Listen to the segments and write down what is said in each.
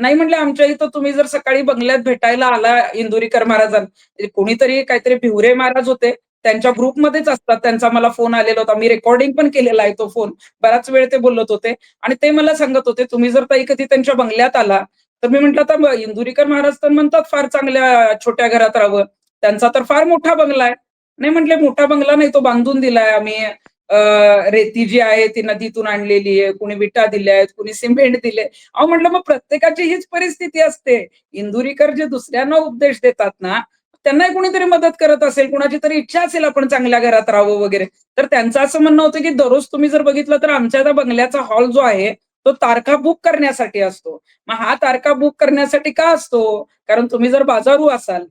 नाही म्हटले, "आमच्या इथं तुम्ही जर सकाळी बंगल्यात भेटायला आला इंदुरीकर महाराजांना." कोणीतरी काहीतरी भिवरे महाराज होते. त्यांच्या ग्रुपमध्येच असतात. त्यांचा मला फोन आलेला होता. मी रेकॉर्डिंग पण केलेला आहे तो फोन. बराच वेळ ते बोलत होते आणि ते मला सांगत होते, "तुम्ही जर ताई कधी त्यांच्या बंगल्यात आला." तर मी म्हटलं, "आता इंदुरीकर महाराज तर म्हणतात फार चांगल्या छोट्या घरात राहावं. त्यांचा तर फार मोठा बंगला आहे." नाही म्हटले, "मोठा बंगला नाही, तो बांधून दिलाय आम्ही. अ, रेती जी आहे ती नदीतून आणलेली आहे. कुणी विटा दिल्या आहेत, कुणी सिमेंट दिले." अहो म्हटलं, "मग प्रत्येकाची हीच परिस्थिती असते. इंदुरीकर जे दुसऱ्यांना उपदेश देतात ना, त्यांनाही कुणीतरी मदत करत असेल, कुणाची तरी इच्छा असेल आपण चांगल्या घरात राहावं वगैरे." तर त्यांचं असं म्हणणं होतं, की दररोज तुम्ही जर बघितलं तर आमच्या त्या बंगल्याचा हॉल जो आहे, तो तारखा बुक करण्यासाठी असतो. मग हा तारखा बुक करण्यासाठी का असतो? कारण तुम्ही जर बाजारू असाल,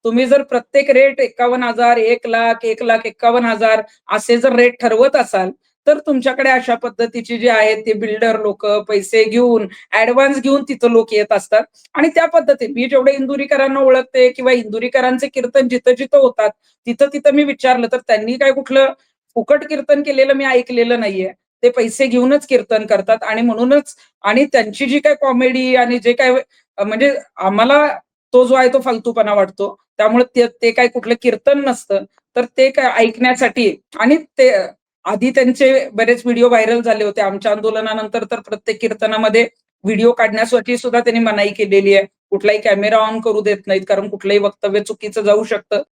तुम्ही जर प्रत्येक रेट 51,000, 1,00,000, 1,51,000 असे जर रेट ठरवत असाल, तर तुमच्याकडे अशा पद्धतीची जी आहेत ती बिल्डर लोकं पैसे घेऊन, ॲडव्हान्स घेऊन तिथं लोक येत असतात आणि त्या पद्धतीने मी जेवढे इंदुरीकरांना ओळखते किंवा इंदुरीकरांचे कीर्तन जिथं-जिथं होतात, तिथं-तिथं मी विचारलं तर त्यांनी काय कुठलं फुकट कीर्तन केलेलं मी ऐकलेलं नाहीये. ते पैसे घेऊनच कीर्तन करतात आणि म्हणूनच आणि त्यांची जी काही कॉमेडी आणि जे काही म्हणजे आम्हाला तो जो आहे तो फालतूपणा वाटतो. त्यामुळे ते ते काही कुठलं कीर्तन नसतं. तर ते काय ऐकण्यासाठी आणि ते आधी त्यांचे बरेच व्हिडिओ व्हायरल झाले होते. आमच्या आंदोलनानंतर तर प्रत्येक कीर्तनामध्ये व्हिडिओ काढण्यासाठी सुद्धा त्यांनी मनाई केलेली आहे. कुठलाही कॅमेरा ऑन करू देत नाहीत, कारण कुठलंही वक्तव्य चुकीचं जाऊ शकतं.